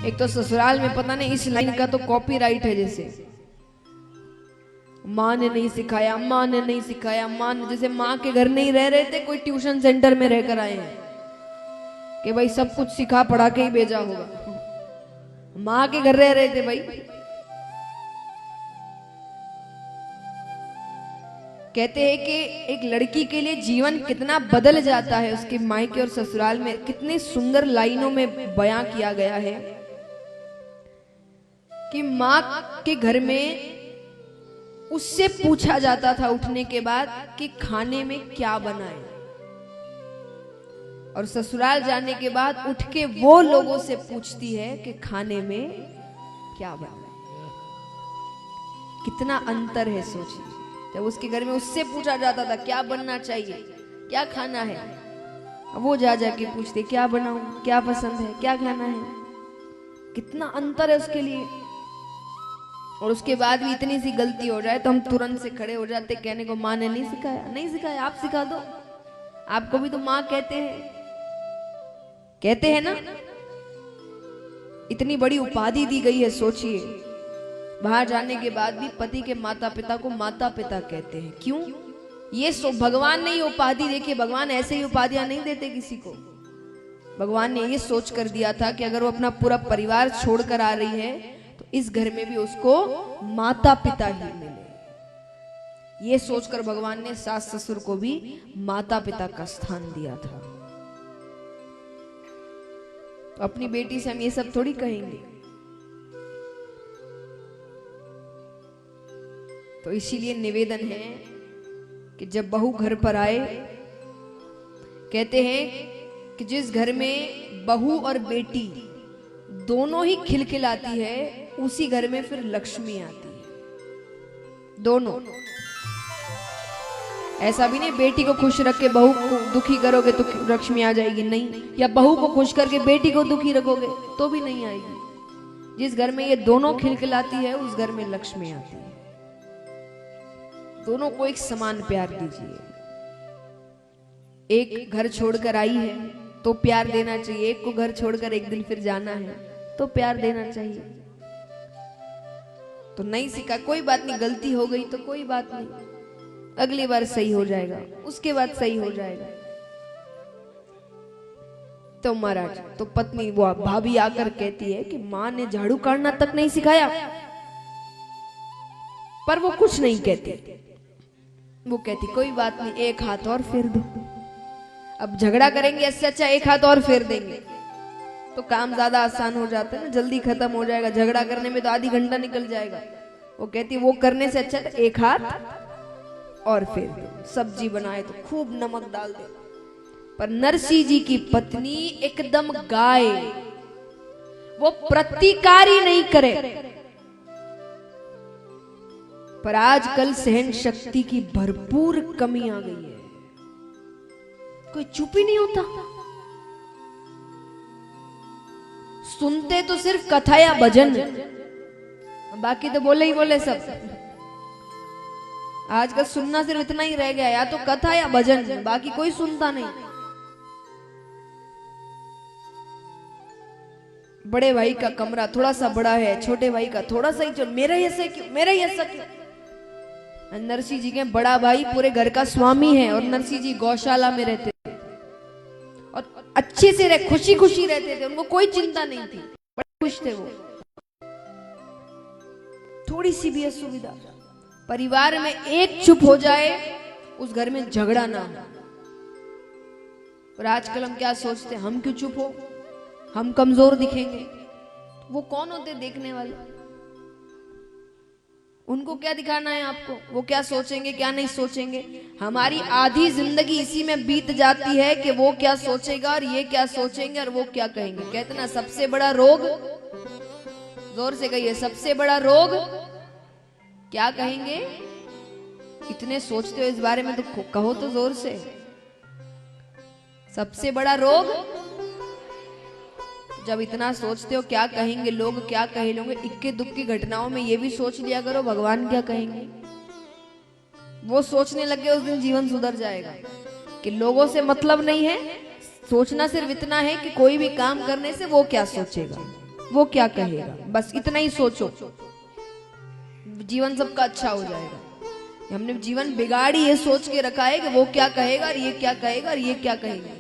एक तो ससुराल में पता नहीं इस लाइन का तो कॉपीराइट है, जैसे माँ ने नहीं सिखाया, माँ ने नहीं सिखाया, माँ ने, जैसे माँ के घर नहीं रह रहे थे, कोई ट्यूशन सेंटर में रहकर आए हैं कि भाई सब कुछ सिखा पढ़ा के ही भेजा होगा। माँ के घर रह रहे थे भाई। कहते हैं कि एक लड़की के लिए जीवन कितना बदल जाता है, उसके मायके और ससुराल में कितने सुंदर लाइनों में बयां किया गया है कि माँ के घर में उससे पूछा जाता था उठने के बाद कि खाने में क्या बनाए, और ससुराल जाने के बाद उठ के वो लोगों से पूछती है कि खाने में क्या बनाए। कितना अंतर है सोचिए। जब उसके घर में उससे पूछा जाता था क्या बनना चाहिए, क्या खाना है, अब वो जा जाके पूछते क्या बनाऊं, क्या पसंद है, क्या खाना है। कितना अंतर है उसके लिए। और उसके बाद भी इतनी सी गलती हो जाए तो हम तुरंत से खड़े हो जाते कहने को माँ ने नहीं सिखाया। नहीं सिखाया, आप सिखा दो, आपको भी तो माँ कहते हैं ना। इतनी बड़ी उपाधि दी गई है, सोचिए। बाहर जाने के बाद भी पति के माता पिता को माता पिता कहते हैं। क्यों? ये भगवान ने ये उपाधि, देखिए भगवान ऐसे ही उपाधियां नहीं देते किसी को। भगवान ने ये सोच कर दिया था कि अगर वो अपना पूरा परिवार छोड़कर आ रही है तो इस घर में भी उसको माता पिता ही मिले। ये सोचकर भगवान ने सास ससुर को भी माता पिता का स्थान दिया था। तो अपनी बेटी से हम ये सब थोड़ी कहेंगे। तो इसीलिए निवेदन है कि जब बहू घर पर आए, कहते हैं कि जिस घर में बहू और बेटी दोनों ही खिलखिलाती है उसी घर में फिर लक्ष्मी आती है। दोनों। ऐसा भी नहीं बेटी को खुश रख के बहू को दुखी करोगे तो लक्ष्मी आ जाएगी, नहीं। या बहू को खुश करके बेटी को दुखी रखोगे तो भी नहीं आएगी। जिस घर में ये दोनों खिलखिलाती है उस घर में लक्ष्मी आती है। दोनों को एक समान प्यार दीजिए। एक घर छोड़कर आई है तो प्यार देना चाहिए, एक को घर छोड़कर एक दिन फिर जाना है तो प्यार देना चाहिए। तो नहीं सीखा, कोई बात नहीं, गलती हो गई तो कोई बात नहीं, अगली बार सही हो जाएगा, उसके बाद सही हो जाएगा। तो महाराज, तो पत्नी वो भाभी आकर कहती है कि माँ ने झाड़ू काटना तक नहीं सिखाया, पर वो कुछ नहीं कहती। वो कहती कोई बात नहीं, एक हाथ और फेर दो। अब झगड़ा करेंगे इससे अच्छा एक हाथ और फेर देंगे तो काम ज्यादा आसान हो जाता है ना, जल्दी खत्म हो जाएगा। झगड़ा करने में तो आधी घंटा निकल जाएगा। वो कहती वो करने से अच्छा तो एक हाथ और फेर दो। सब्जी बनाए तो खूब नमक डाल दो। पर नरसिंह जी की पत्नी एकदम गाय, वो प्रतिकार ही नहीं करे। पर आजकल सहन शक्ति की भरपूर कमी आ गई है। कोई चुप ही नहीं होता। सुनते तो सिर्फ कथा या भजन, बाकी तो बोले ही बोले सब। आजकल सुनना सिर्फ इतना ही रह गया, या तो कथा या भजन, बाकी कोई सुनता नहीं। बड़े भाई का कमरा थोड़ा सा बड़ा है, छोटे भाई का थोड़ा सा ही, चल मेरा ही ऐसा क्यों, मेरा ही ऐसा क्यों। नरसिंह जी के बड़ा भाई पूरे घर का स्वामी है और नरसिंह जी गौशाला में रहते थे और अच्छे से रह, खुशी खुशी रहते थे, उनको कोई चिंता नहीं थी, बड़े खुश थे वो। थोड़ी सी भी असुविधा, परिवार में एक चुप हो जाए उस घर में झगड़ा ना हो। और आजकल हम क्या सोचते हैं, हम क्यों चुप हो, हम कमजोर दिखेंगे। वो कौन होते देखने वाले, उनको क्या दिखाना है आपको, वो क्या सोचेंगे क्या नहीं सोचेंगे। हमारी आधी जिंदगी इसी में बीत जाती है कि वो क्या सोचेगा और ये क्या सोचेंगे और वो क्या कहेंगे। कहते ना सबसे बड़ा रोग, जोर से कहिए, सबसे बड़ा रोग क्या कहेंगे। इतने सोचते हो इस बारे में तो कहो तो जोर से। सबसे बड़ा रोग, जब इतना सोचते हो क्या कहेंगे लोग, क्या कहे लोग, इक्के दुक्की घटनाओं में ये भी सोच लिया करो भगवान क्या कहेंगे। वो सोचने लगे उस दिन जीवन सुधर जाएगा कि लोगों से मतलब नहीं है, सोचना सिर्फ इतना है कि कोई भी काम करने से वो क्या सोचेगा। वो क्या कहेगा, बस इतना ही सोचो, जीवन सबका अच्छा हो जाएगा। हमने जीवन बिगाड़ी ये सोच के रखा है कि वो क्या कहेगा और ये क्या कहेगा और ये क्या कहेगा।